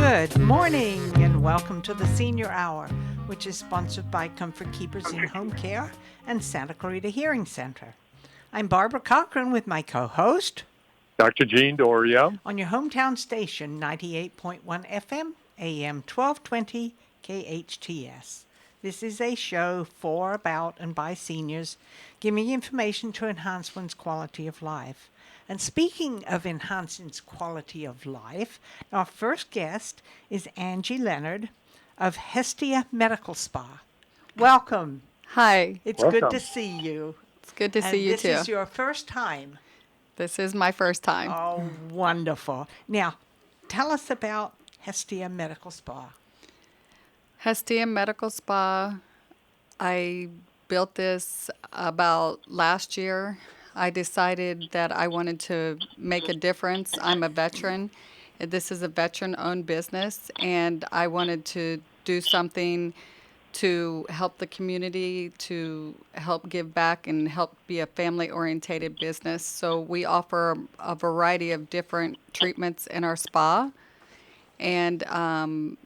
Good morning and welcome to the Senior Hour, which is sponsored by Comfort Keepers in Home Care and Santa Clarita Hearing Center. I'm Barbara Cochran with my co-host, Dr. Gene Doria, on your hometown station, 98.1 FM, AM 1220, KHTS. This is a show for, about, and by seniors, giving information to enhance one's quality of life. And speaking of enhancing quality of life, our first guest is Angie Leonard of Hestia Medical Spa. Welcome. Hi. It's Welcome. good to see you. It's good to see you too. This is your first time. This is my first time. Oh, wonderful. Now, tell us about Hestia Medical Spa. Hestia Medical Spa, I built this about last year. I decided that I wanted to make a difference. I'm a veteran. This is a veteran-owned business, and I wanted to do something to help the community, to help give back and help be a family-orientated business. So we offer a variety of different treatments in our spa, and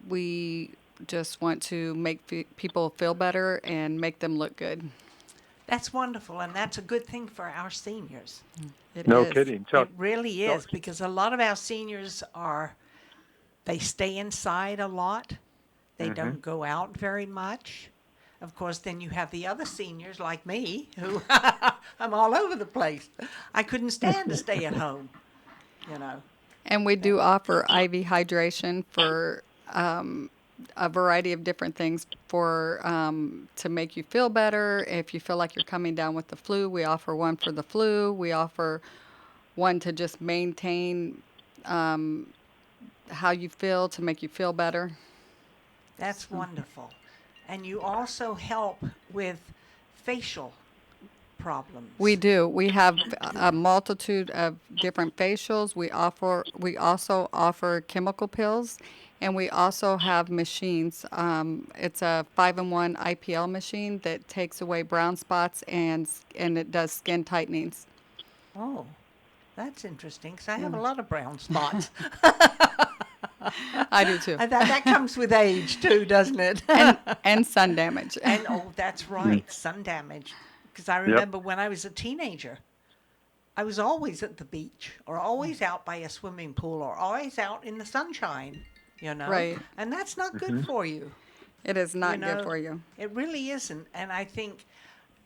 we just want to make people feel better and make them look good. That's wonderful, and that's a good thing for our seniors. It No is. kidding. It really is, because a lot of our seniors they stay inside a lot. They don't go out very much. Of course, then you have the other seniors like me, who I'm all over the place. I couldn't stand to stay at home, you know. And we do offer IV hydration for a variety of different things for to make you feel better. If you feel like you're coming down with the flu, we offer one for the flu. We offer one to just maintain how you feel, to make you feel better. That's wonderful. And you also help with facial problems. We do. We have a multitude of different facials. We also offer chemical pills, and we also have machines. It's a 5-in-1 IPL machine that takes away brown spots and it does skin tightenings. Oh, that's interesting, because I have a lot of brown spots. I do too. That comes with age too, doesn't it? And sun damage. And that's right, sun damage. Because I remember when I was a teenager, I was always at the beach, or always out by a swimming pool, or always out in the sunshine, you know. Right. And that's not good for you. It is not You good know, for you. It really isn't. And I think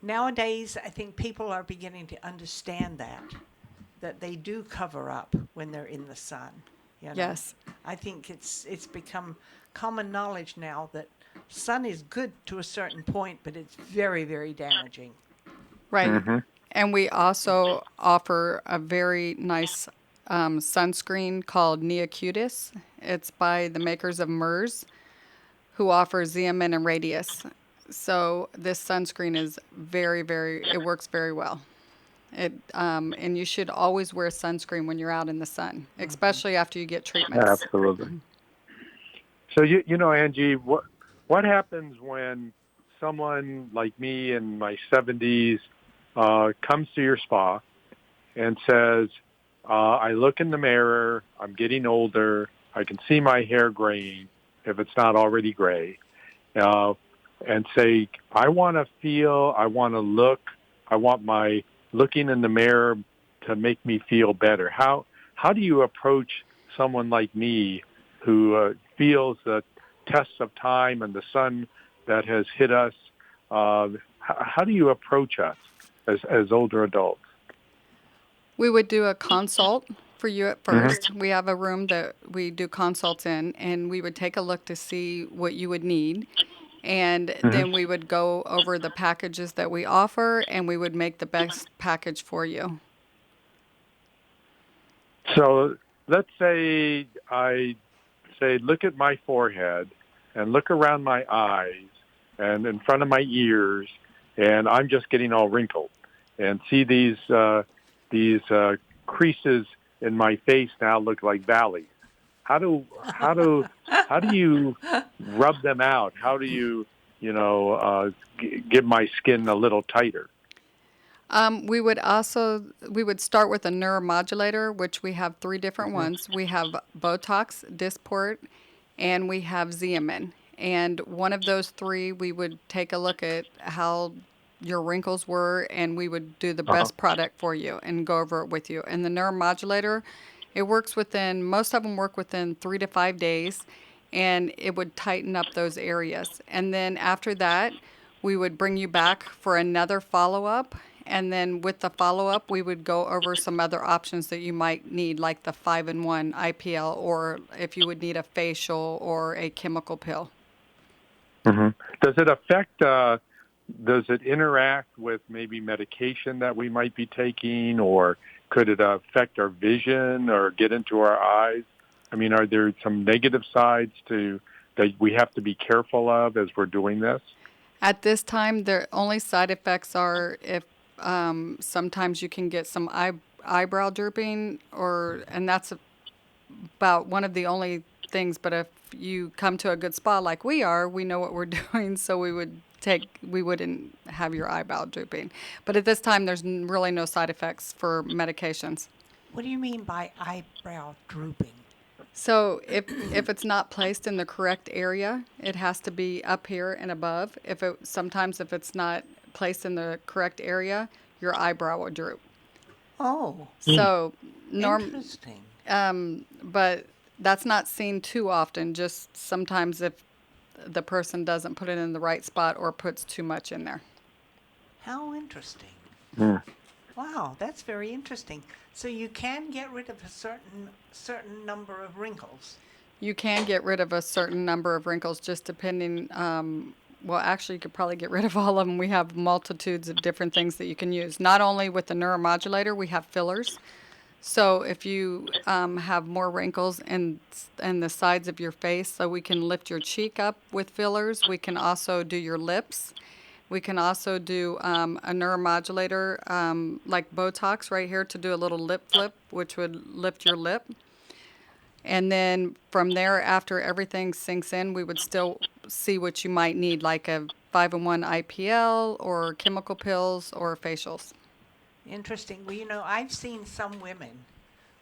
nowadays, I think people are beginning to understand that they do cover up when they're in the sun. You know? Yes. I think it's become common knowledge now that sun is good to a certain point, but it's very, very damaging. Right. And we also offer a very nice sunscreen called Neocutis. It's by the makers of MERS, who offer Xeomin and Radius. So this sunscreen is it works very well. And you should always wear sunscreen when you're out in the sun, especially after you get treatments. Absolutely. So you know, Angie, what happens when someone like me in my 70s comes to your spa and says, I look in the mirror, I'm getting older, I can see my hair graying, if it's not already gray, and say, I want to feel, I want to look, I want my looking in the mirror to make me feel better. How do you approach someone like me who feels the tests of time and the sun that has hit us? How do you approach us as older adults? We would do a consult for you at first. We have a room that we do consults in, and we would take a look to see what you would need. And then we would go over the packages that we offer, and we would make the best package for you. So let's say I say, look at my forehead and look around my eyes and in front of my ears, and I'm just getting all wrinkled, and see these creases in my face now look like valleys. How do you rub them out? How do you get my skin a little tighter? We would start with a neuromodulator, which we have three different ones. We have Botox, Dysport, and we have Xeomin. And one of those three, we would take a look at how your wrinkles were, and we would do the Uh-huh. best product for you and go over it with you. And the neuromodulator, it works within, most of them work within 3 to 5 days, and it would tighten up those areas. And then after that, we would bring you back for another follow-up. And then with the follow-up, we would go over some other options that you might need, like the 5-in-1 IPL, or if you would need a facial or a chemical pill. Hmm. Does it affect? Does it interact with maybe medication that we might be taking, or could it affect our vision or get into our eyes? I mean, are there some negative sides to that we have to be careful of as we're doing this? At this time, the only side effects are if sometimes you can get some eyebrow drooping, and that's about one of the only things. But if you come to a good spa like we are, we know what we're doing, so we wouldn't have your eyebrow drooping. But at this time, there's really no side effects for medications. What do you mean by eyebrow drooping? So if it's not placed in the correct area, it has to be up here and above. Sometimes if it's not placed in the correct area, your eyebrow will droop. Oh, So interesting. but that's not seen too often. Just sometimes if the person doesn't put it in the right spot or puts too much in there. How interesting. Mm. Wow, that's very interesting. So you can get rid of a certain number of wrinkles. You can get rid of a certain number of wrinkles just depending. Well, actually, you could probably get rid of all of them. We have multitudes of different things that you can use. Not only with the neuromodulator, we have fillers. So if you have more wrinkles in the sides of your face, so we can lift your cheek up with fillers. We can also do your lips. We can also do a neuromodulator like Botox right here to do a little lip flip, which would lift your lip. And then from there, after everything sinks in, we would still see what you might need, like a 5-in-1 IPL or chemical pills or facials. Interesting. Well, I've seen some women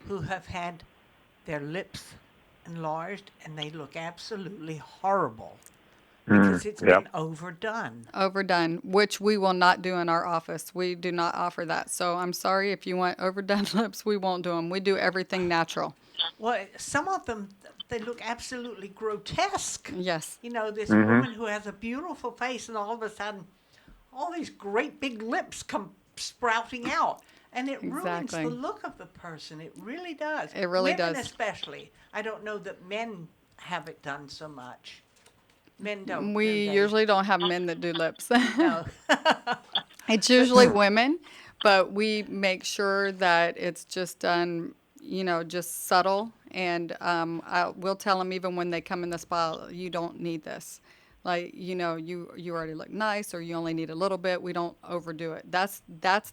who have had their lips enlarged and they look absolutely horrible because it's Yep. been overdone. Overdone, which we will not do in our office. We do not offer that. So I'm sorry if you want overdone lips, we won't do them. We do everything natural. Well, some of them, they look absolutely grotesque. Yes, This woman who has a beautiful face and all of a sudden all these great big lips come sprouting out. And it ruins exactly. the look of the person. It really does. It really Women does. especially. I don't know that men have it done so much. Men don't, do We they? usually don't have men that do lips. No. It's usually women, but we make sure that it's just done, just subtle. And we'll tell them even when they come in the spa, you don't need this. Like, you already look nice, or you only need a little bit. We don't overdo it. That's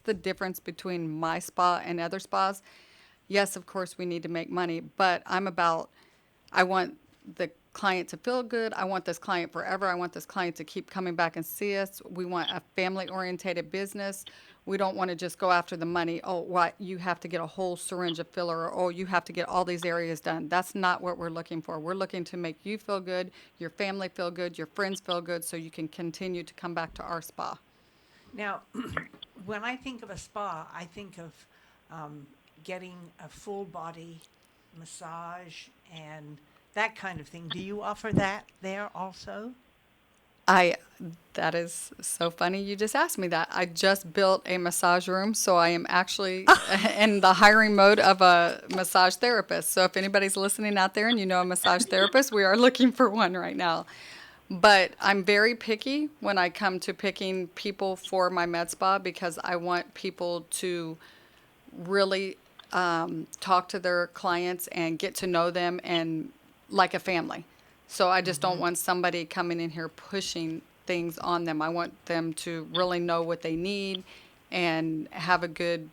the difference between my spa and other spas. Yes, of course, we need to make money, but I want the client to feel good. I want this client forever. I want this client to keep coming back and see us. We want a family-oriented business. We don't want to just go after the money. Oh, what? You have to get a whole syringe of filler, or oh, you have to get all these areas done. That's not what we're looking for. We're looking to make you feel good, your family feel good, your friends feel good, so you can continue to come back to our spa. Now, when I think of a spa, I think of getting a full body massage and that kind of thing. Do you offer that there also? That is so funny you just asked me that. I just built a massage room, so I am actually in the hiring mode of a massage therapist. So if anybody's listening out there and you know a massage therapist, we are looking for one right now. But I'm very picky when I come to picking people for my med spa, because I want people to really talk to their clients and get to know them and like a family. So I just don't want somebody coming in here pushing things on them. I want them to really know what they need and have a good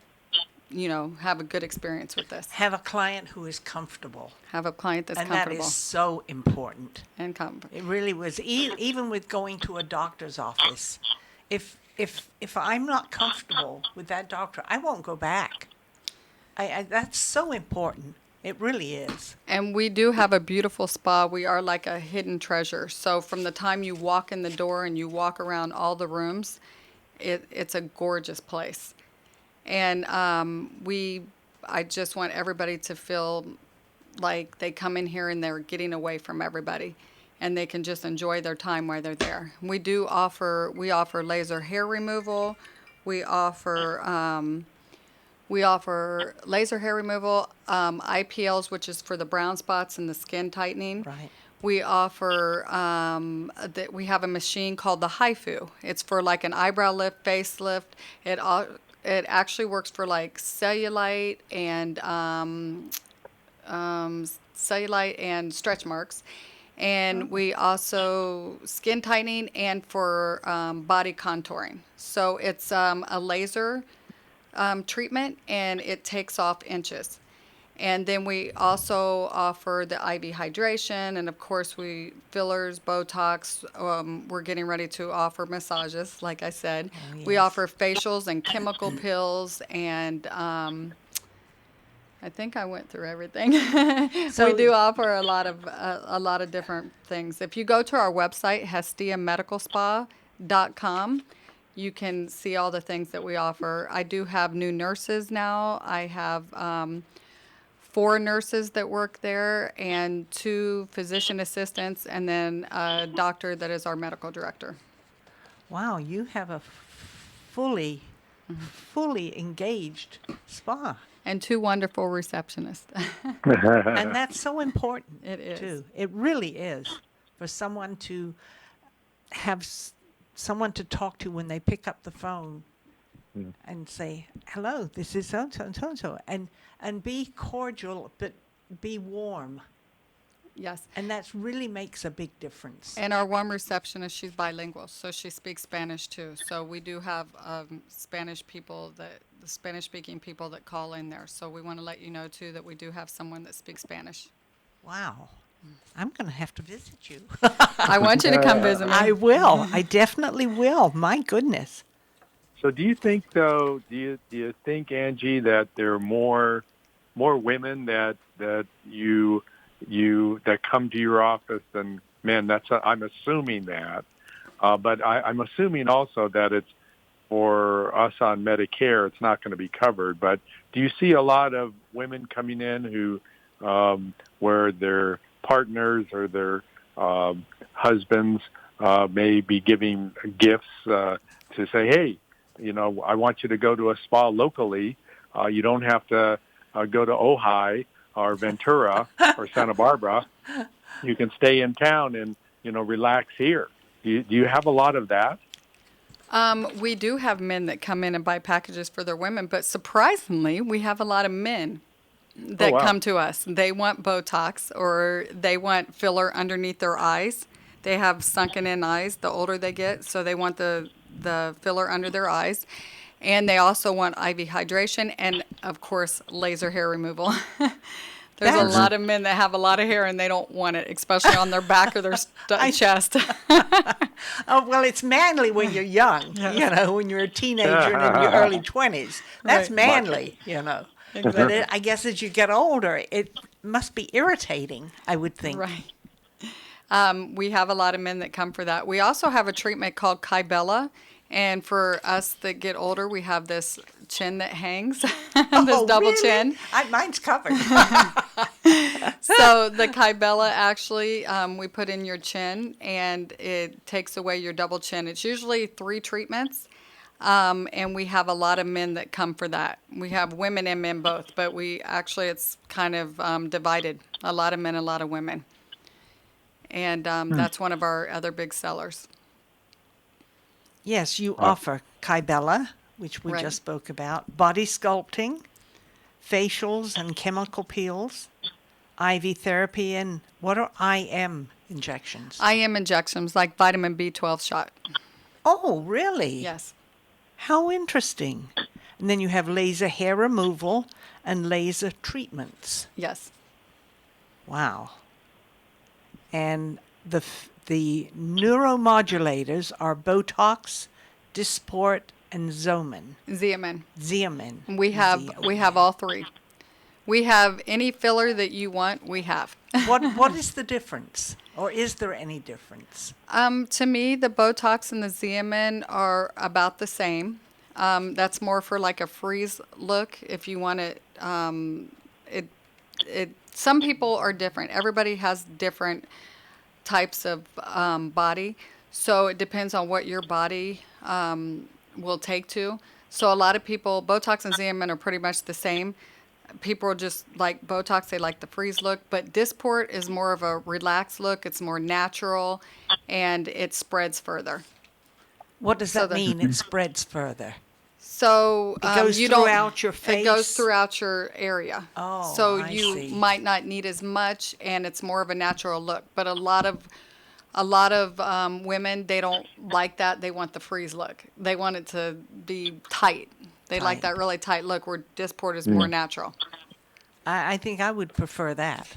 experience with this. Have a client who is comfortable. Have a client that's And comfortable that is so important. and comfortable. It really was. Even with going to a doctor's office, if if I'm not comfortable with that doctor, I won't go back. That's so important. It really is. And we do have a beautiful spa. We are like a hidden treasure. So from the time you walk in the door and you walk around all the rooms, it's a gorgeous place. And I just want everybody to feel like they come in here and they're getting away from everybody, and they can just enjoy their time while they're there. We offer laser hair removal. We offer laser hair removal, IPLs, which is for the brown spots and the skin tightening. Right. We offer we have a machine called the HIFU. It's for like an eyebrow lift, facelift. It actually works for like cellulite and stretch marks. And we also skin tightening and for body contouring. So it's a laser treatment, and it takes off inches. And then we also offer the IV hydration, and of course fillers, Botox. We're getting ready to offer massages, like I said. Oh, We yes. offer facials and chemical pills, and I think I went through everything. So- We do offer a lot of different things. If you go to our website, hestiamedicalspa.com, you can see all the things that we offer. I do have new nurses now. I have 4 nurses that work there, and 2 physician assistants, and then a doctor that is our medical director. Wow, you have a fully engaged spa. And 2 wonderful receptionists. And that's so important. It is. Too. It really is, for someone to have someone to talk to when they pick up the phone and say, "Hello, this is so and so and so," and be cordial but be warm, Yes. and that really makes a big difference. And our one receptionist, she's bilingual, so she speaks Spanish too. So we do have Spanish-speaking people that call in there. So we want to let you know too that we do have someone that speaks Spanish. Wow, I'm going to have to visit you. I want you to come visit me. I will. I definitely will. My goodness. So do you think, though, do you think, Angie, that there are more women that come to your office than men? I'm assuming that. But I'm assuming also that it's for us on Medicare, it's not going to be covered. But do you see a lot of women coming in who, where their partners or their husbands may be giving gifts to say, hey, I want you to go to a spa locally. You don't have to go to Ojai or Ventura or Santa Barbara. You can stay in town and, relax here. Do you have a lot of that? We do have men that come in and buy packages for their women, but surprisingly, we have a lot of men that come to us. They want Botox, or they want filler underneath their eyes. They have sunken in eyes the older they get, so they want the filler under their eyes. And they also want IV hydration and, of course, laser hair removal. There's a lot of men that have a lot of hair and they don't want it, especially on their back or their chest. Oh, well, it's manly when you're young, when you're a teenager and in your early 20s. That's Right. manly, Exactly. But I guess as you get older, it must be irritating, I would think. Right. We have a lot of men that come for that. We also have a treatment called Kybella. And for us that get older, we have this chin that hangs, this double really? chin. Mine's covered. So the Kybella actually, we put in your chin, and it takes away your double chin. It's usually 3 treatments, and we have a lot of men that come for that. We have women and men both, but it's kind of divided. A lot of men, a lot of women. And that's one of our other big sellers. Yes, you offer Kybella, which we Right. just spoke about, body sculpting, facials and chemical peels, IV therapy, and what are IM injections? IM injections, like vitamin B12 shot. Oh, really? Yes. How interesting. And then you have laser hair removal and laser treatments. Yes. Wow. And the neuromodulators are Botox Dysport, and Xeomin. Xeomin. We Xeomin. have all three. We have any filler that you want, we have. What is the difference? Or is there any difference? To me, the Botox and the Xeomin are about the same. That's more for like a freeze look. If you want it, some people are different. Everybody has different types of body, so it depends on what your body will take to. So a lot of people, Botox and Xeomin are pretty much the same. People are just like Botox, they like the freeze look, but Dysport is more of a relaxed look. It's more natural, and it spreads further. What does that mean? It spreads further. So it goes throughout your face. It goes throughout your area. Oh, so I you see. might not need as much, and it's more of a natural look. But a lot of women, they don't like that. They want the freeze look. They want it to be tight. They like that really tight look, where Dysport is more natural. I think I would prefer that.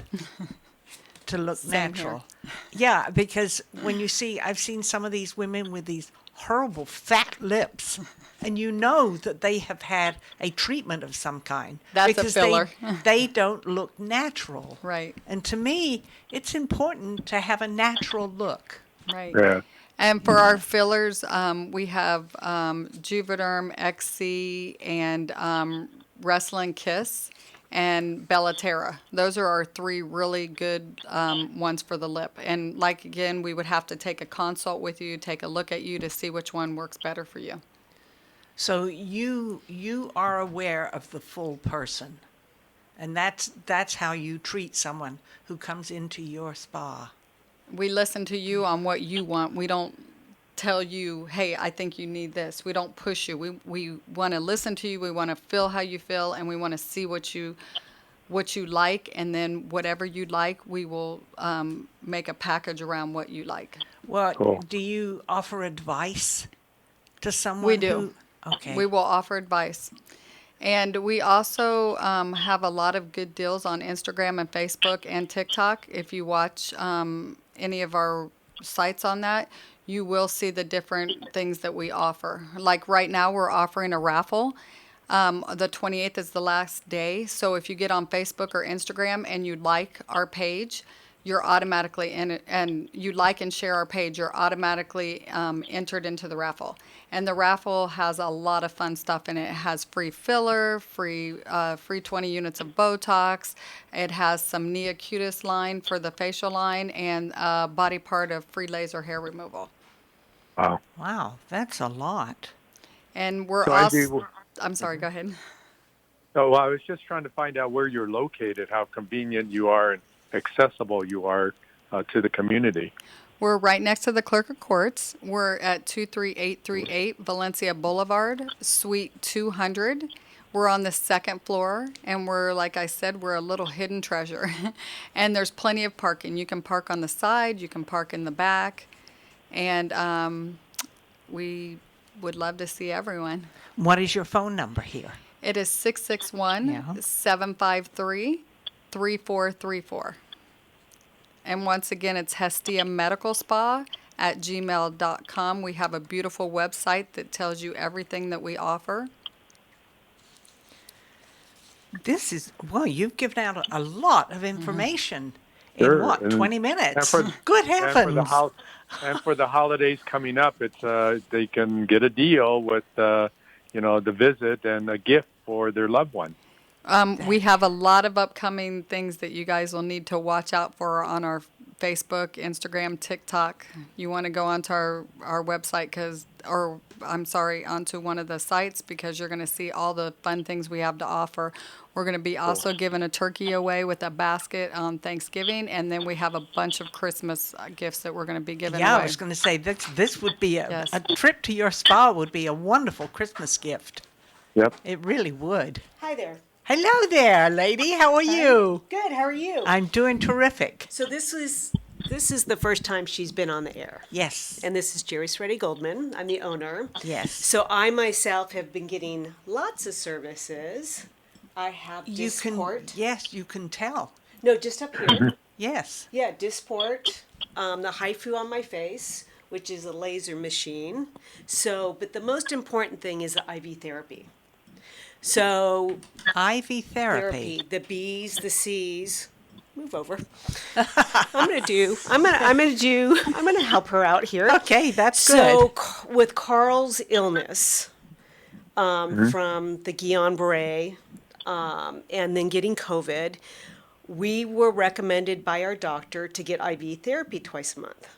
To look Same natural. Yeah, because when you see, I've seen some of these women with these horrible fat lips, and you know that they have had a treatment of some kind. That's because a filler. they don't look natural. Right. And to me, it's important to have a natural look. Right. Yeah. And for our fillers, we have Juvederm, XC, and Wrestling Kiss, and Bellaterra. Those are our three really good ones for the lip. And like, again, we would have to take a consult with you, take a look at you to see which one works better for you. So you are aware of the full person. And that's how you treat someone who comes into your spa. We listen to you on what you want. We don't tell you, hey, I think you need this. We don't push you. We want to listen to you. We want to feel how you feel, and we want to see what you like, and then whatever you like, we will make a package around what you like. Well, Cool. do you offer advice to someone? We do. Okay. We will offer advice. And we also have a lot of good deals on Instagram and Facebook and TikTok. If you watch any of our sites on that, you will see the different things that we offer. Like right now, we're offering a raffle. The 28th is the last day. So if you get on Facebook or Instagram and you like our page, you're automatically in it, and you like and share our page, you're automatically entered into the raffle. And the raffle has a lot of fun stuff in it. It has free filler, free 20 units of Botox. It has some Neocutis line for the facial line, and a body part of free laser hair removal. Wow. Wow, that's a lot. And we're So, also... Angie, I'm sorry, go ahead. Oh, well, I was just trying to find out where you're located, how convenient you are and accessible you are to the community. We're right next to the Clerk of Courts. We're at 23838 Valencia Boulevard, Suite 200. We're on the second floor, and we're, like I said, we're a little hidden treasure. And there's plenty of parking. You can park on the side, you can park in the back, and we would love to see everyone. What is your phone number here? It is 661-753-3434. And once again, it's Hestia Medical Spa at gmail.com. We have a beautiful website that tells you everything that we offer. This is, well, you've given out a lot of information Sure. in what, And- 20 minutes? and Good heavens. And for the holidays coming up, it's they can get a deal with the visit and a gift for their loved one. We have a lot of upcoming things that you guys will need to watch out for on our Facebook, Instagram, TikTok. You want to go onto our website onto one of the sites, because you're going to see all the fun things we have to offer. We're going to be also giving a turkey away with a basket on Thanksgiving, and then we have a bunch of Christmas gifts that we're going to be giving away. Yeah, I was going to say, this would be Yes. a trip to your spa would be a wonderful Christmas gift. Yep. It really would. Hi there. Hello there, lady. How are you? Good. How are you? I'm doing terrific. So this is the first time she's been on the air. Yes. And this is Jerry Sreddy Goldman. I'm the owner. Yes. So I myself have been getting lots of services. I have Dysport. Yes, you can tell. No, just up here. Yes. Yeah, Dysport, the HIFU on my face, which is a laser machine. So, but the most important thing is the IV therapy. So, IV therapy. the B's, the C's. Move over. I'm gonna help her out here. Okay, that's good. So, with Carl's illness, from the Guillain-Barré, and then getting COVID, we were recommended by our doctor to get IV therapy twice a month,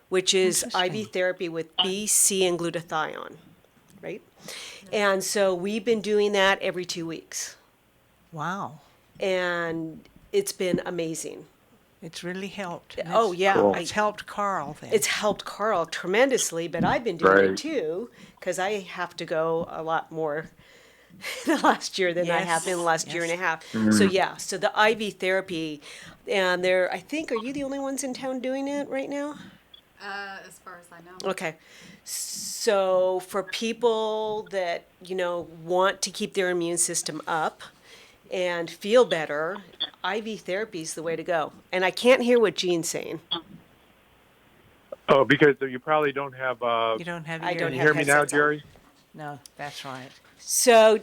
which is IV therapy with B, C, and glutathione, right? And so we've been doing that every 2 weeks, Wow. and it's been amazing. It's really helped. Oh, yeah. Cool. It's helped Carl then. It's helped Carl tremendously, but I've been doing it Right. too, because I have to go a lot more the last year than I have been the last year and a half. So yeah, so the IV therapy, and I think, are you the only ones in town doing it right now? As far as I know. Okay. So for people that, want to keep their immune system up and feel better, IV therapy is the way to go. And I can't hear what Jean's saying. Oh, because you probably don't have. You don't have I your don't Can you have hear me now, headsets on. Jerry? No, that's right. So,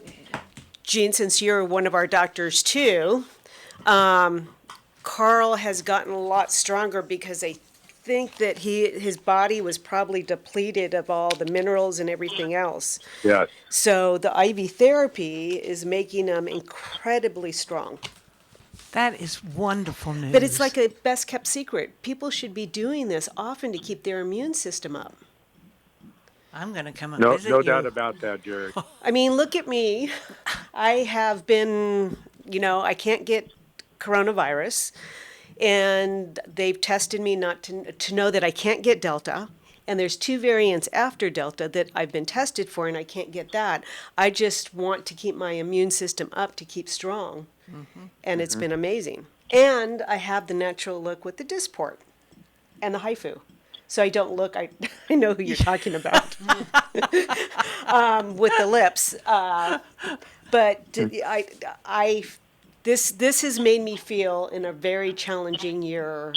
Jean, since you're one of our doctors too, Carl has gotten a lot stronger because I think that his body was probably depleted of all the minerals and everything else. Yes. So the IV therapy is making him incredibly strong. That is wonderful news. But it's like a best kept secret. People should be doing this often to keep their immune system up. I'm going to come and No, visit no you. doubt about that, Jerry. I mean, look at me. I have been, I can't get coronavirus, and they've tested me not to know that I can't get Delta. And there's 2 variants after Delta that I've been tested for, and I can't get that. I just want to keep my immune system up to keep strong, and it's been amazing. And I have the natural look with the Dysport and the HIFU. So I don't look, I know who you're talking about, with the lips. But this has made me feel in a very challenging year.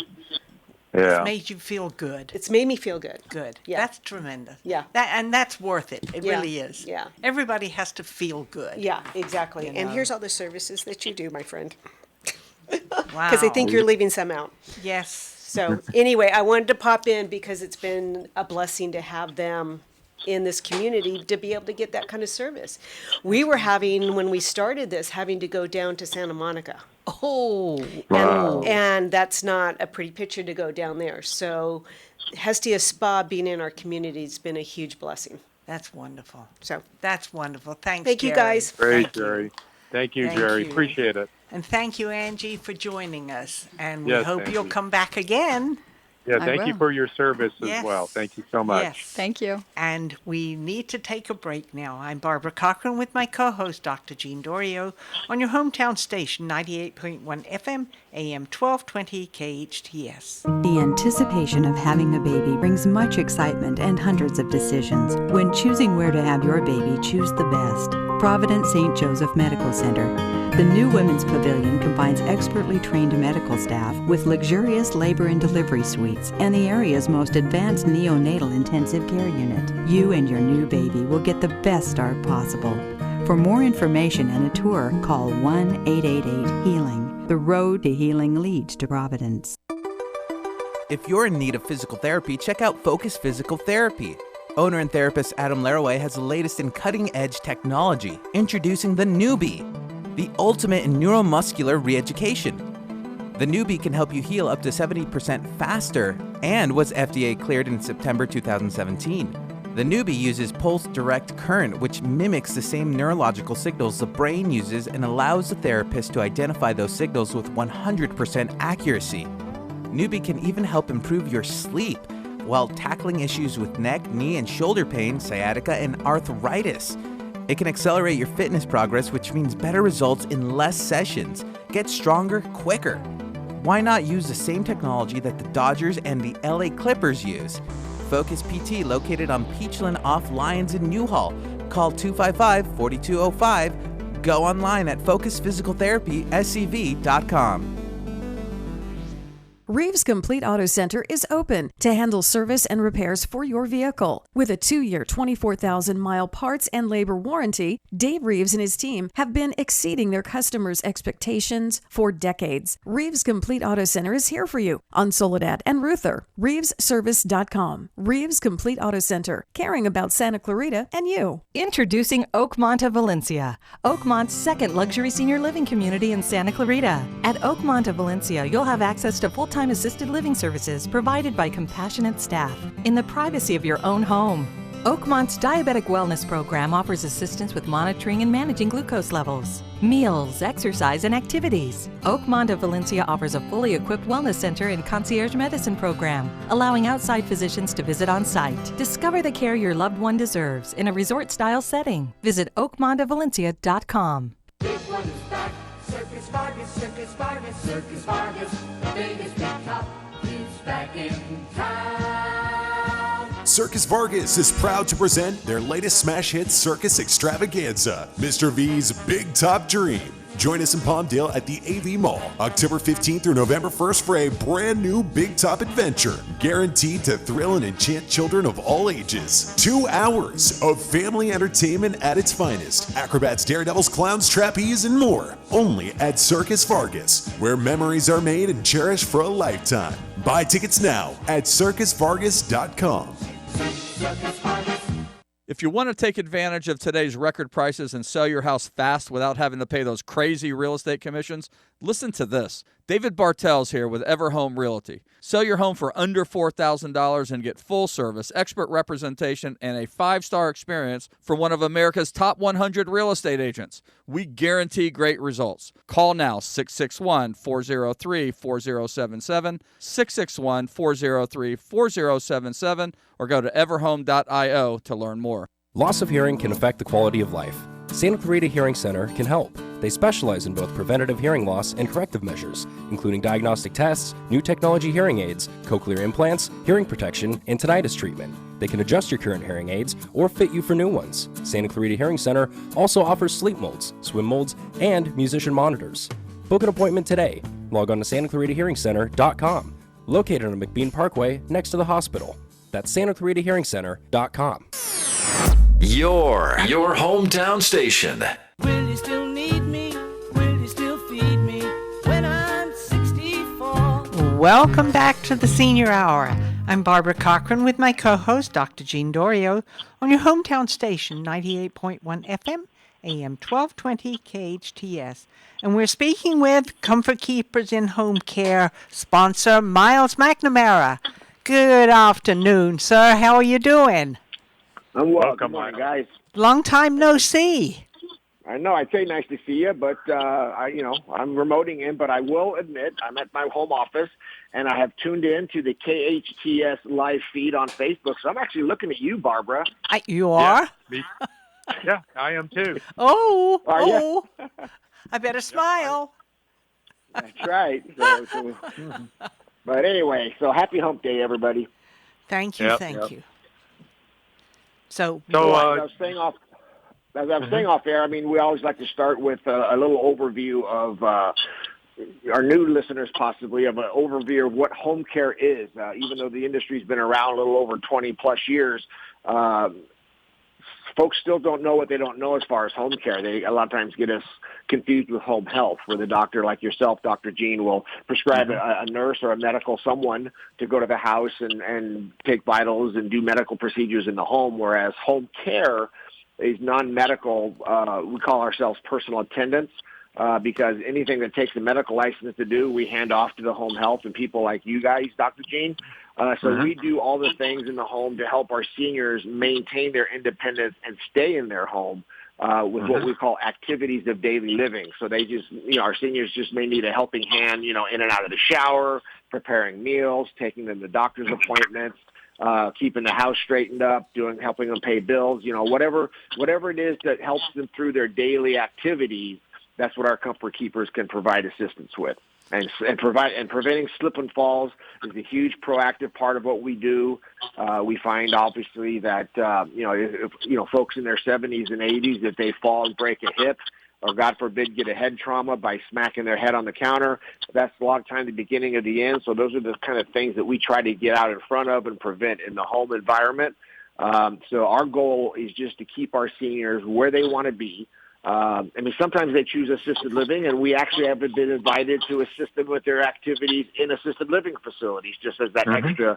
Yeah. Made you feel good. It's made me feel good. Good. Yeah. That's tremendous. Yeah. And that's worth it. It Yeah. really is. Yeah. Everybody has to feel good. Yeah, exactly. You And know. here's all the services that you do, my friend. Wow. Because I think you're leaving some out. Yes. So anyway, I wanted to pop in because it's been a blessing to have them in this community to be able to get that kind of service. We were when we started this, having to go down to Santa Monica. Oh. Wow. And that's not a pretty picture to go down there. So Hestia Spa being in our community has been a huge blessing. That's wonderful. So That's wonderful. Thanks, thank you, Jerry. guys. Great, Thank you. Jerry. Thank you, Thank Jerry. you. Appreciate it. And thank you, Angie, for joining us. And we Yes, hope you'll Angie. come back again. Yeah, I thank you will. for your service as Yes. well. Thank you so much. Yes. Thank you. And we need to take a break now. I'm Barbara Cochran with my co-host, Dr. Jean Dorio, on your hometown station, 98.1 FM, AM 1220 KHTS. The anticipation of having a baby brings much excitement and hundreds of decisions. When choosing where to have your baby, choose the best. Providence St. Joseph Medical Center. The new Women's Pavilion combines expertly trained medical staff with luxurious labor and delivery suites and the area's most advanced neonatal intensive care unit. You and your new baby will get the best start possible. For more information and a tour, call 1-888-HEALING. The road to healing leads to Providence. If you're in need of physical therapy, check out Focus Physical Therapy. Owner and therapist Adam Laraway has the latest in cutting-edge technology, introducing the Newbie, the ultimate in neuromuscular re-education. The Newbie can help you heal up to 70% faster and was FDA cleared in September 2017. The Newbie uses pulse direct current, which mimics the same neurological signals the brain uses and allows the therapist to identify those signals with 100% accuracy. Newbie can even help improve your sleep while tackling issues with neck, knee, and shoulder pain, sciatica, and arthritis. It can accelerate your fitness progress, which means better results in less sessions. Get stronger quicker. Why not use the same technology that the Dodgers and the LA Clippers use? Focus PT, located on Peachland off Lyons in Newhall. Call 255-4205. Go online at focusphysicaltherapyscv.com. Reeves Complete Auto Center is open to handle service and repairs for your vehicle. With a 2-year, 24,000-mile parts and labor warranty, Dave Reeves and his team have been exceeding their customers' expectations for decades. Reeves Complete Auto Center is here for you on Soledad and Ruther. ReevesService.com. Reeves Complete Auto Center, caring about Santa Clarita and you. Introducing Oakmont of Valencia, Oakmont's second luxury senior living community in Santa Clarita. At Oakmont of Valencia, you'll have access to full-time assisted living services provided by compassionate staff in the privacy of your own home. Oakmont's Diabetic Wellness Program offers assistance with monitoring and managing glucose levels, meals, exercise, and activities. Oakmont of Valencia offers a fully equipped wellness center and concierge medicine program, allowing outside physicians to visit on site. Discover the care your loved one deserves in a resort-style setting. Visit oakmontofvalencia.com. Big one is back. Circus Vargas, Circus Vargas, Circus Vargas. The biggest big top. He's back in town. Circus Vargas is proud to present their latest smash hit circus extravaganza, Mr. V's Big Top Dream. Join us in Palmdale at the AV Mall, October 15th through November 1st for a brand new Big Top adventure, guaranteed to thrill and enchant children of all ages. 2 hours of family entertainment at its finest. Acrobats, daredevils, clowns, trapeze, and more. Only at Circus Vargas, where memories are made and cherished for a lifetime. Buy tickets now at circusvargas.com. Circus Vargas. If you want to take advantage of today's record prices and sell your house fast without having to pay those crazy real estate commissions, listen to this. David Bartels here with Everhome Realty. Sell your home for under $4,000 and get full service, expert representation, and a 5-star experience from one of America's top 100 real estate agents. We guarantee great results. Call now, 661-403-4077, 661-403-4077, or go to everhome.io to learn more. Loss of hearing can affect the quality of life. Santa Clarita Hearing Center can help. They specialize in both preventative hearing loss and corrective measures, including diagnostic tests, new technology hearing aids, cochlear implants, hearing protection, and tinnitus treatment. They can adjust your current hearing aids or fit you for new ones. Santa Clarita Hearing Center also offers sleep molds, swim molds, and musician monitors. Book an appointment today. Log on to SantaClaritaHearingCenter.com, located on McBean Parkway next to the hospital. That's SantaClaritaHearingCenter.com. Your hometown station. Will you still need me? Will you still feed me when I'm 64? Welcome back to the Senior Hour. I'm Barbara Cochran with my co-host, Dr. Jean Dorio, on your hometown station, 98.1 FM, AM 1220 KHTS. And we're speaking with Comfort Keepers in Home Care sponsor, Miles McNamara. Good afternoon, sir. How are you doing? I'm well. Welcome, Good morning, Michael. guys. Long time no see. I know. I'd say nice to see you, but I'm remoting in. But I will admit, I'm at my home office, and I have tuned in to the KHTS live feed on Facebook. So I'm actually looking at you, Barbara. You are? Yeah, yeah, I am too. Oh, I better smile. That's right. But anyway, so happy Hump Day, everybody. Thank you, thank you. So as I was saying off air, I mean, we always like to start with a little overview of our new listeners, possibly, of an overview of what home care is. Even though the industry's been around a little over 20-plus years, folks still don't know what they don't know as far as home care. They a lot of times get us confused with home health, where the doctor like yourself, Dr. Jean, will prescribe a nurse or a medical someone to go to the house and take vitals and do medical procedures in the home, whereas home care is non-medical. We call ourselves personal attendants because anything that takes a medical license to do, we hand off to the home health and people like you guys, Dr. Jean. So we do all the things in the home to help our seniors maintain their independence and stay in their home with what we call activities of daily living. So they just, our seniors just may need a helping hand, in and out of the shower, preparing meals, taking them to doctor's appointments, keeping the house straightened up, helping them pay bills, whatever it is that helps them through their daily activities. That's what our Comfort Keepers can provide assistance with. And preventing slip and falls is a huge proactive part of what we do. We find obviously that if folks in their 70s and 80s, if they fall and break a hip, or God forbid get a head trauma by smacking their head on the counter. That's a lot of time the beginning of the end. So those are the kind of things that we try to get out in front of and prevent in the home environment. So our goal is just to keep our seniors where they want to be. Sometimes they choose assisted living, and we actually have been invited to assist them with their activities in assisted living facilities, just as that extra,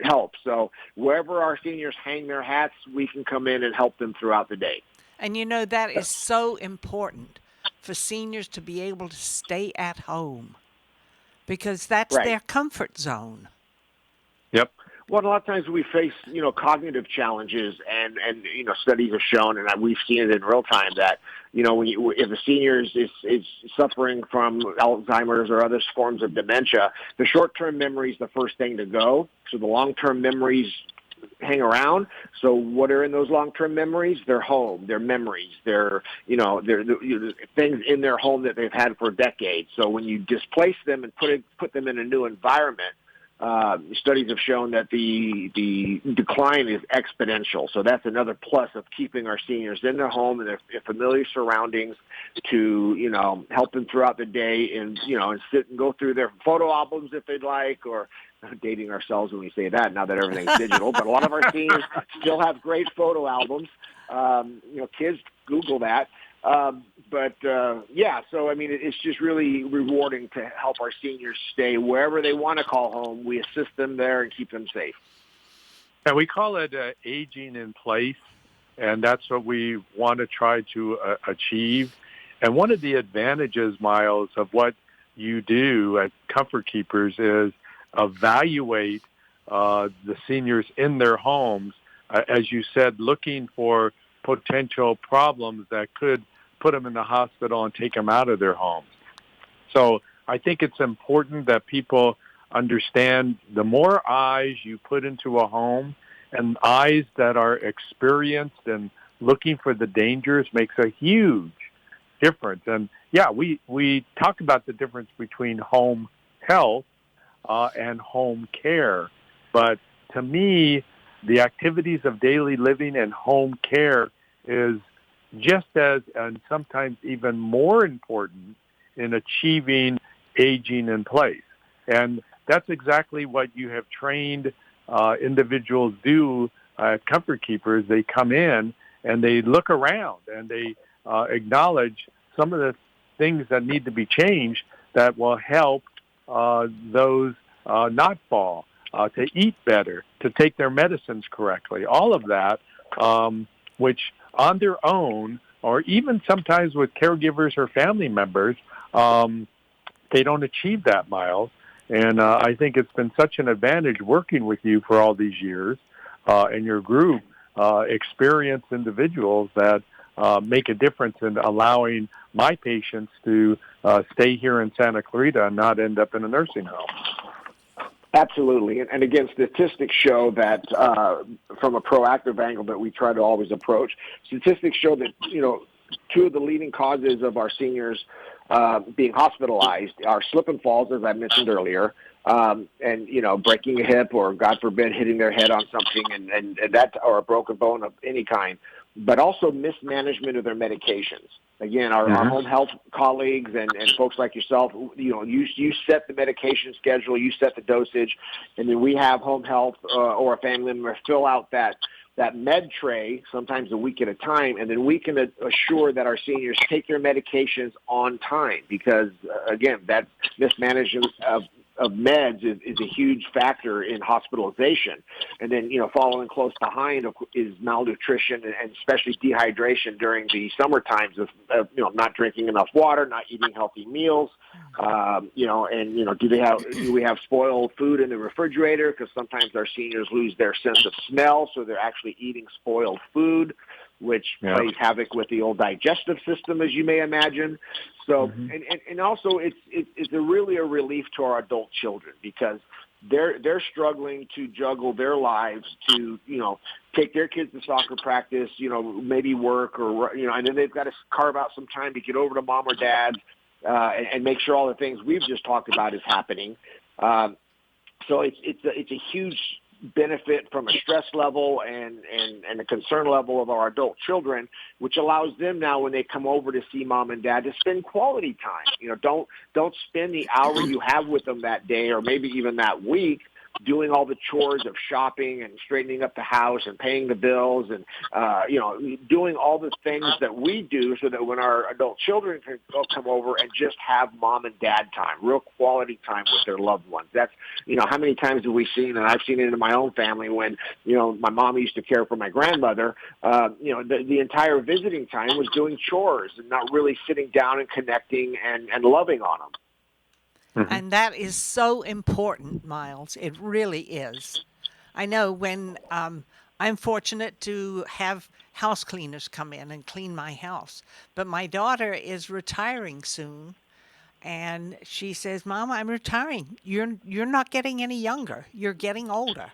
help. So wherever our seniors hang their hats, we can come in and help them throughout the day. And that is so important for seniors to be able to stay at home because that's their comfort zone. Yep. Well, a lot of times we face, cognitive challenges, and studies have shown, and we've seen it in real time that, if a senior is suffering from Alzheimer's or other forms of dementia, the short-term memory is the first thing to go. So the long-term memories hang around. So what are in those long-term memories? Their home, their memories, their things in their home that they've had for decades. So when you displace them and put them in a new environment, studies have shown that the decline is exponential. So that's another plus of keeping our seniors in their home and their familiar surroundings to, help them throughout the day and sit and go through their photo albums if they'd like, or dating ourselves when we say that now that everything's digital. But a lot of our seniors still have great photo albums. Kids Google that. It's just really rewarding to help our seniors stay wherever they want to call home. We assist them there and keep them safe. And we call it aging in place, and that's what we want to try to achieve. And one of the advantages, Miles, of what you do at Comfort Keepers is evaluate the seniors in their homes, as you said, looking for potential problems that could put them in the hospital and take them out of their homes. So I think it's important that people understand the more eyes you put into a home and eyes that are experienced and looking for the dangers makes a huge difference. And we talk about the difference between home health and home care. But to me, the activities of daily living and home care is just as, and sometimes even more important in achieving aging in place. And that's exactly what you have trained individuals do at Comfort Keepers. They come in and they look around and they acknowledge some of the things that need to be changed that will help those not fall, to eat better, to take their medicines correctly, all of that, which on their own, or even sometimes with caregivers or family members, they don't achieve that, Miles. And I think it's been such an advantage working with you for all these years and your group, experienced individuals that make a difference in allowing my patients to stay here in Santa Clarita and not end up in a nursing home. Absolutely. And again, statistics show that from a proactive angle that we try to always approach, statistics show that, two of the leading causes of our seniors being hospitalized are slip and falls, as I mentioned earlier, and, breaking a hip or, God forbid, hitting their head on something and that, or a broken bone of any kind, but also mismanagement of their medications. Again, our home health colleagues and folks like yourself, you set the medication schedule, you set the dosage, and then we have home health or a family member fill out that med tray, sometimes a week at a time, and then we can assure that our seniors take their medications on time because, again, that mismanagement of meds is a huge factor in hospitalization. And then, following close behind is malnutrition and especially dehydration during the summer times of not drinking enough water, not eating healthy meals, do we have spoiled food in the refrigerator? Because sometimes our seniors lose their sense of smell, so they're actually eating spoiled food, which plays havoc with the old digestive system, as you may imagine. So, and also it's really a relief to our adult children because they're struggling to juggle their lives to, take their kids to soccer practice, maybe work or, and then they've got to carve out some time to get over to mom or dad and make sure all the things we've just talked about is happening. So it's a huge benefit from a stress level and a concern level of our adult children, which allows them now when they come over to see mom and dad to spend quality time. Don't spend the hour you have with them that day or maybe even that week doing all the chores of shopping and straightening up the house and paying the bills and, doing all the things that we do so that when our adult children can come over and just have mom and dad time, real quality time with their loved ones. That's, how many times have we seen, and I've seen it in my own family when, my mom used to care for my grandmother, the entire visiting time was doing chores and not really sitting down and connecting and loving on them. And that is so important, Miles. It really is. I know when I'm fortunate to have house cleaners come in and clean my house. But my daughter is retiring soon. And she says, Mom, I'm retiring. You're not getting any younger. You're getting older.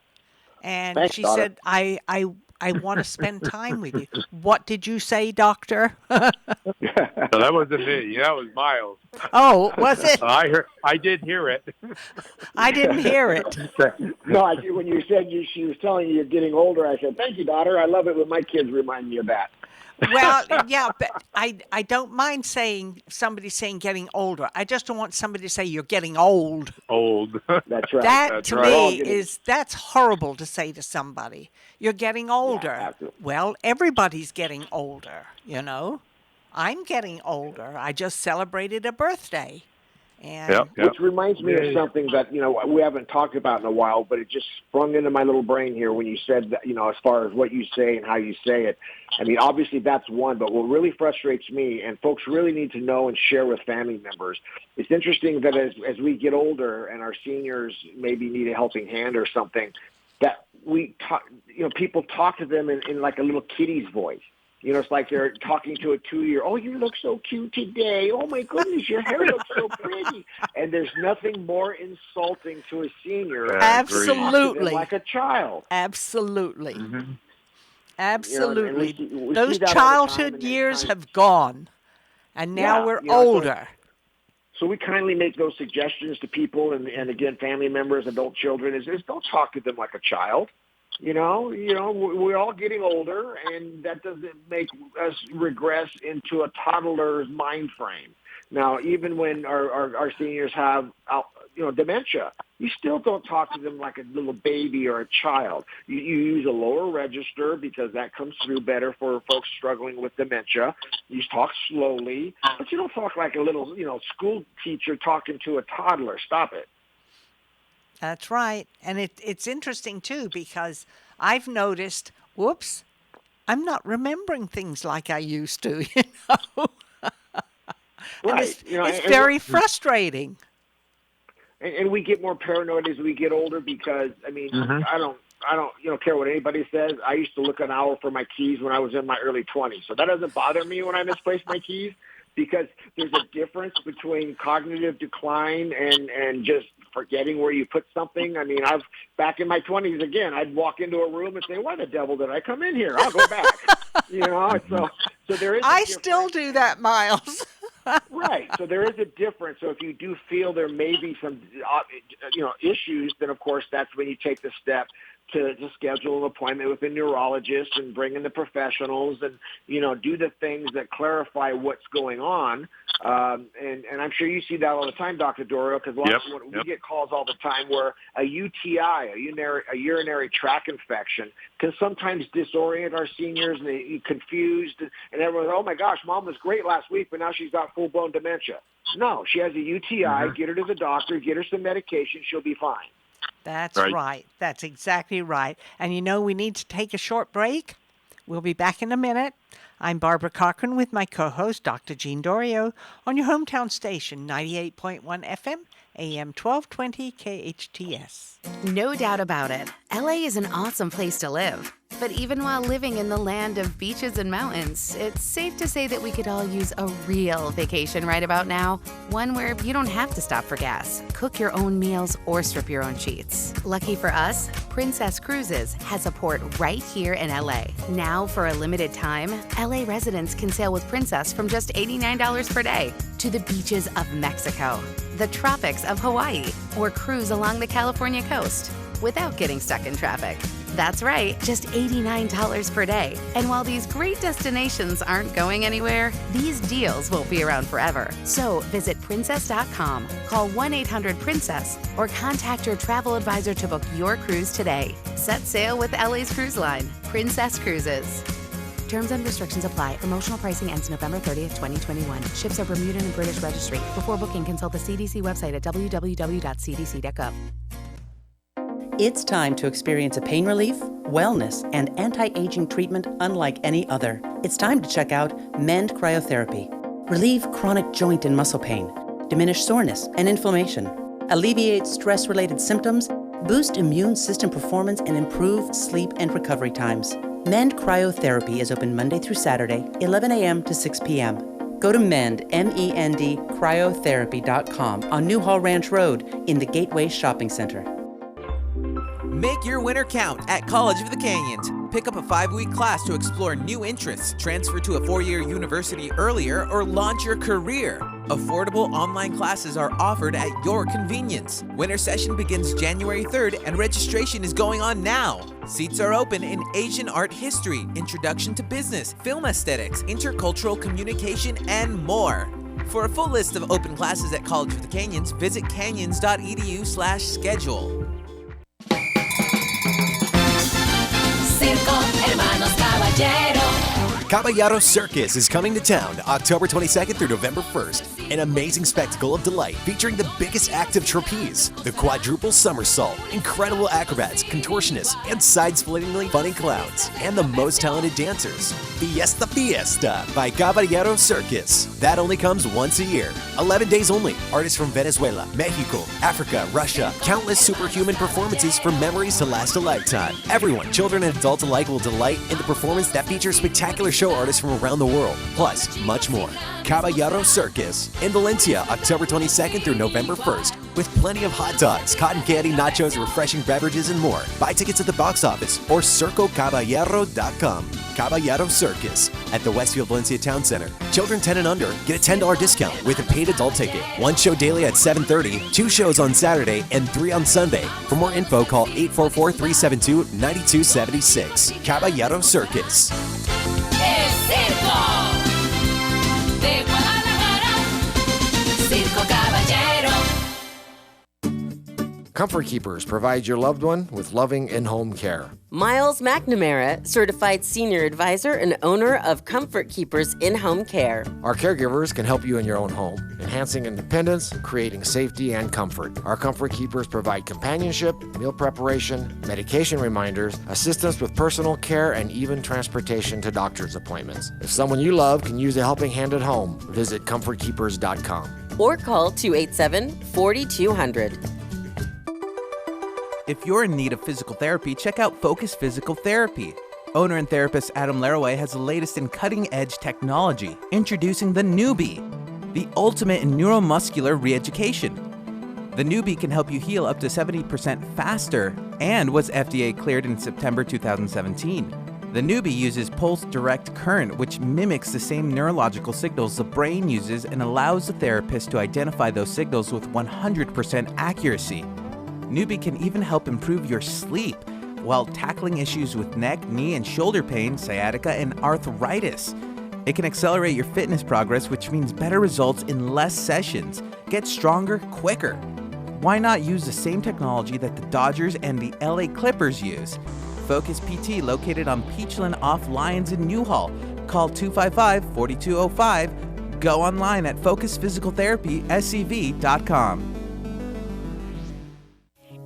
And Thanks, she daughter. said, I want to spend time with you. What did you say, doctor? No, that wasn't me. That was Miles. Oh, was it? I did hear it. I didn't hear it. No, when you said she was telling you you're getting older, I said, thank you, daughter. I love it when my kids remind me of that. Well, yeah, but I don't mind somebody saying getting older. I just don't want somebody to say you're getting old. Old. That's right. That to right. me that's horrible to say to somebody. You're getting older. absolutely. Well, everybody's getting older, I'm getting older. I just celebrated a birthday. And Which reminds me of something that, we haven't talked about in a while, but it just sprung into my little brain here when you said that, as far as what you say and how you say it. I mean, obviously that's one, but what really frustrates me, and folks really need to know and share with family members, it's interesting that as we get older and our seniors maybe need a helping hand or something, that we talk, people talk to them in like a little kiddie's voice. It's like they're talking to a 2-year. Oh, you look so cute today. Oh, my goodness, your hair looks so pretty. And there's nothing more insulting to a senior. Absolutely. Than like a child. Absolutely. Mm-hmm. Absolutely. We Those see that all the time, childhood and years have gone, and now Yeah, we're so- older. So we kindly make those suggestions to people, and again, family members, adult children, is don't talk to them like a child. We're all getting older, and that doesn't make us regress into a toddler's mind frame. Now, even when our seniors have, dementia, you still don't talk to them like a little baby or a child. You use a lower register because that comes through better for folks struggling with dementia. You talk slowly, but you don't talk like a little, school teacher talking to a toddler. Stop it. That's right. And it's interesting, too, because I've noticed, I'm not remembering things like I used to, Right. It's very frustrating. And we get more paranoid as we get older because, I mean, I don't care what anybody says. I used to look an hour for my keys when I was in my early 20s. So that doesn't bother me when I misplace my keys because there's a difference between cognitive decline and just forgetting where you put something. I mean, back in my 20s, again, I'd walk into a room and say, why the devil did I come in here? I'll go back. So there is I still do that, Miles. Right. So there is a difference. So if you do feel there may be some, issues, then of course that's when you take the step to schedule an appointment with a neurologist and bring in the professionals and, do the things that clarify what's going on. And I'm sure you see that all the time, Dr. Dorio, because we get calls all the time where a UTI, a urinary tract infection, can sometimes disorient our seniors and they get confused. And everyone's, oh, my gosh, Mom was great last week, but now she's got full-blown dementia. No, she has a UTI. Get her to the doctor. Get her some medication. She'll be fine. That's right. That's exactly right. And we need to take a short break. We'll be back in a minute. I'm Barbara Cochran with my co-host, Dr. Jean Dorio, on your hometown station, 98.1 FM, AM 1220 KHTS. No doubt about it, LA is an awesome place to live. But even while living in the land of beaches and mountains, it's safe to say that we could all use a real vacation right about now. One where you don't have to stop for gas, cook your own meals, or strip your own sheets. Lucky for us, Princess Cruises has a port right here in LA. Now, for a limited time, LA residents can sail with Princess from just $89 per day to the beaches of Mexico, the tropics of Hawaii, or cruise along the California coast. without getting stuck in traffic. That's right, just $89 per day. And while these great destinations aren't going anywhere, these deals won't be around forever. So visit princess.com, call 1-800-PRINCESS, or contact your travel advisor to book your cruise today. Set sail with LA's cruise line, Princess Cruises. Terms and restrictions apply. Promotional pricing ends November 30th, 2021. Ships are Bermudan and British registry. Before booking, consult the CDC website at www.cdc.gov. It's time to experience a pain relief, wellness, and anti-aging treatment unlike any other. It's time to check out Mend Cryotherapy. Relieve chronic joint and muscle pain, diminish soreness and inflammation, alleviate stress-related symptoms, boost immune system performance, and improve sleep and recovery times. Mend Cryotherapy is open Monday through Saturday, 11 a.m. to 6 p.m. Go to Mend, M-E-N-D, cryotherapy.com on Newhall Ranch Road in the Gateway Shopping Center. Make your winter count at College of the Canyons. Pick up a 5-week class to explore new interests, transfer to a 4-year university earlier, or launch your career. Affordable online classes are offered at your convenience. Winter session begins January 3rd and registration is going on now. Seats are open in Asian art history, introduction to business, film aesthetics, intercultural communication, and more. For a full list of open classes at College of the Canyons, visit canyons.edu/schedule. Circo, hermanos caballero. Caballero Circus is coming to town October 22nd through November 1st. An amazing spectacle of delight featuring the biggest act of trapeze, the quadruple somersault, incredible acrobats, contortionists, and side-splittingly funny clowns, and the most talented dancers. Fiesta Fiesta by Caballero Circus. That only comes once a year. 11 days only. Artists from Venezuela, Mexico, Africa, Russia. Countless superhuman performances for memories to last a lifetime. Everyone, children and adults alike, will delight in the performance that features spectacular show artists from around the world, plus much more. Caballero Circus in Valencia, October 22nd through November 1st, with plenty of hot dogs, cotton candy, nachos, refreshing beverages, and more. Buy tickets at the box office or circocaballero.com. Caballero Circus at the Westfield Valencia Town Center. Children 10 and under get a $10 discount with a paid adult ticket. One show daily at 7:30, 2 shows on Saturday, and 3 on Sunday. For more info, call 844-372-9276. Caballero Circus. El circo de Guadalajara, Circo Caballero. Comfort Keepers provides your loved one with loving in-home care. Miles McNamara, certified senior advisor and owner of Comfort Keepers in-home care. Our caregivers can help you in your own home, enhancing independence, creating safety and comfort. Our Comfort Keepers provide companionship, meal preparation, medication reminders, assistance with personal care, and even transportation to doctor's appointments. If someone you love can use a helping hand at home, visit comfortkeepers.com. Or call 287-4200. If you're in need of physical therapy, check out Focus Physical Therapy. Owner and therapist Adam Laraway has the latest in cutting-edge technology, introducing the Newbie, the ultimate in neuromuscular re-education. The Newbie can help you heal up to 70% faster and was FDA cleared in September 2017. The Newbie uses pulse direct current, which mimics the same neurological signals the brain uses and allows the therapist to identify those signals with 100% accuracy. Newbie can even help improve your sleep while tackling issues with neck, knee, and shoulder pain, sciatica, and arthritis. It can accelerate your fitness progress, which means better results in less sessions. Get stronger quicker. Why not use the same technology that the Dodgers and the LA Clippers use? Focus PT, located on Peachland off Lyons in Newhall. Call 255-4205. Go online at focusphysicaltherapyscv.com.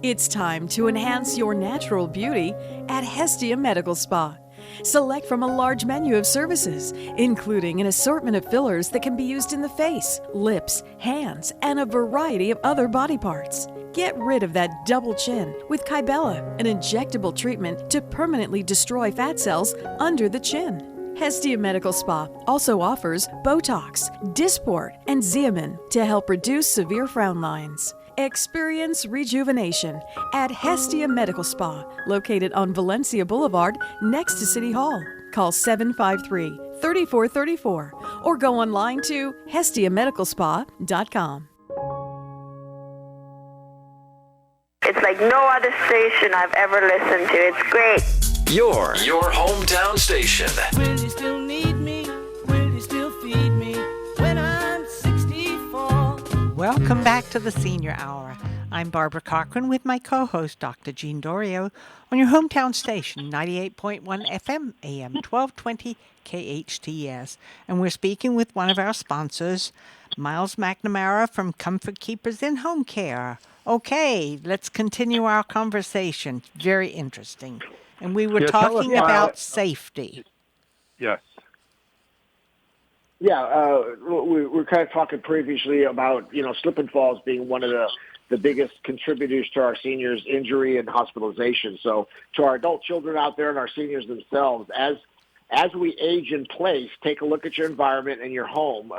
It's time to enhance your natural beauty at Hestia Medical Spa. Select from a large menu of services, including an assortment of fillers that can be used in the face, lips, hands, and a variety of other body parts. Get rid of that double chin with Kybella, an injectable treatment to permanently destroy fat cells under the chin. Hestia Medical Spa also offers Botox, Dysport, and Xeomin to help reduce severe frown lines. Experience rejuvenation at Hestia Medical Spa, located on Valencia Boulevard next to City Hall. Call 753-3434 or go online to hestiamedicalspa.com. It's like no other station I've ever listened to. It's great. Your hometown station. Will you still need me? Will you still feed me when I'm 64? Welcome back to the Senior Hour. I'm Barbara Cochran with my co-host, Dr. Jean Dorio, on your hometown station, 98.1 FM, AM 1220, KHTS. And we're speaking with one of our sponsors, Miles McNamara from Comfort Keepers in Home Care. Okay, let's continue our conversation. Very interesting. And we were talking about safety. Yes. Yeah, we were kind of talking previously about, slip and falls being one of the biggest contributors to our seniors' injury and hospitalization. So to our adult children out there and our seniors themselves, as we age in place, take a look at your environment and your home.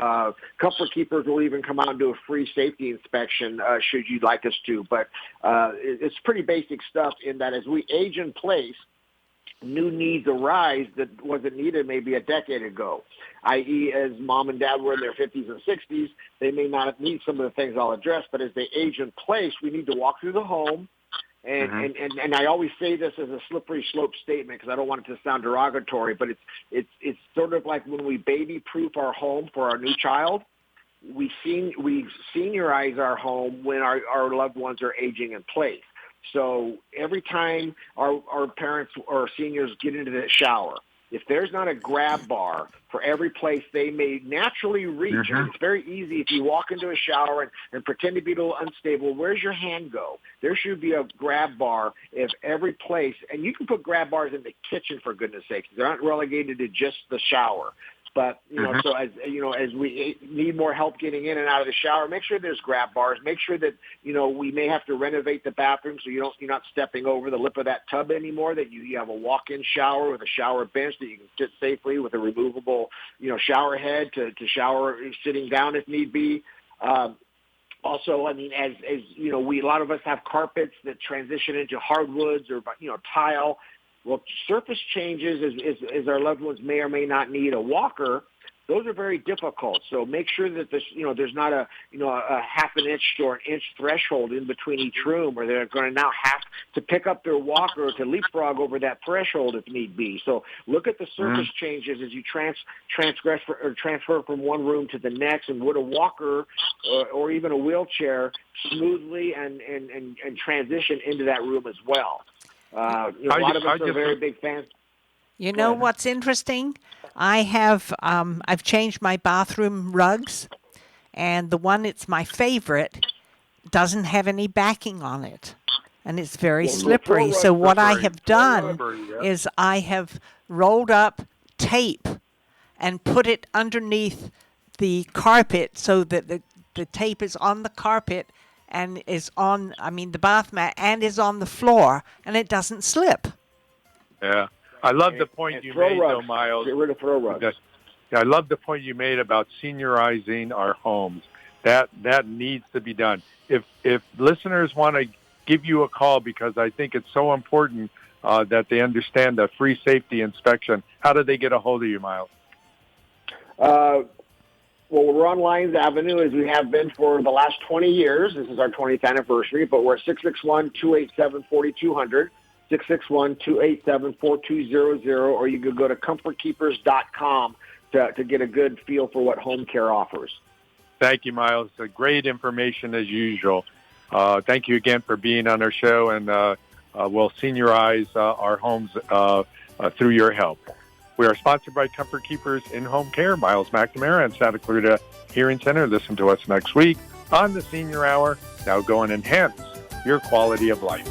Comfort Keepers will even come out and do a free safety inspection should you like us to. But it's pretty basic stuff in that as we age in place, new needs arise that wasn't needed maybe a decade ago, i.e. as mom and dad were in their 50s and 60s, they may not need some of the things I'll address, but as they age in place, we need to walk through the home. And I always say this as a slippery slope statement because I don't want it to sound derogatory, but it's sort of like when we baby-proof our home for our new child, we seniorize our home when our loved ones are aging in place. So every time our parents or seniors get into the shower, if there's not a grab bar for every place they may naturally reach, and it's very easy if you walk into a shower and pretend to be a little unstable, where's your hand go? There should be a grab bar if every place, and you can put grab bars in the kitchen for goodness sakes. They're not relegated to just the shower. But, so as we need more help getting in and out of the shower, make sure there's grab bars. Make sure that, we may have to renovate the bathroom so you're not stepping over the lip of that tub anymore, that you have a walk-in shower with a shower bench that you can sit safely with a removable, shower head to shower sitting down if need be. Also, as a lot of us have carpets that transition into hardwoods or, tile. Well, surface changes as our loved ones may or may not need a walker. Those are very difficult. So make sure that there's not a half an inch or an inch threshold in between each room, or they're going to now have to pick up their walker to leapfrog over that threshold if need be. So look at the surface changes as you transfer from one room to the next, and would a walker or even a wheelchair smoothly and transition into that room as well. A lot of us are very big fans. You know what's interesting? I've changed my bathroom rugs, and the one that's my favorite doesn't have any backing on it, and it's very slippery. So what I have done is I have rolled up tape and put it underneath the carpet so that the tape is on the carpet and is on, the bath mat, and is on the floor, and it doesn't slip. Yeah. I love the point you made, though, Miles. Get rid of throw rugs. I love the point you made about seniorizing our homes. That needs to be done. If listeners want to give you a call, because I think it's so important that they understand the free safety inspection, how do they get a hold of you, Miles? Well, we're on Lyons Avenue, as we have been for the last 20 years. This is our 20th anniversary, but we're at 661-287-4200, 661-287-4200, or you could go to comfortkeepers.com to get a good feel for what home care offers. Thank you, Miles. Great information as usual. Thank you again for being on our show, and we'll seniorize our homes through your help. We are sponsored by Comfort Keepers in Home Care, Miles McNamara and Santa Clarita Hearing Center. Listen to us next week on the Senior Hour. Now go and enhance your quality of life.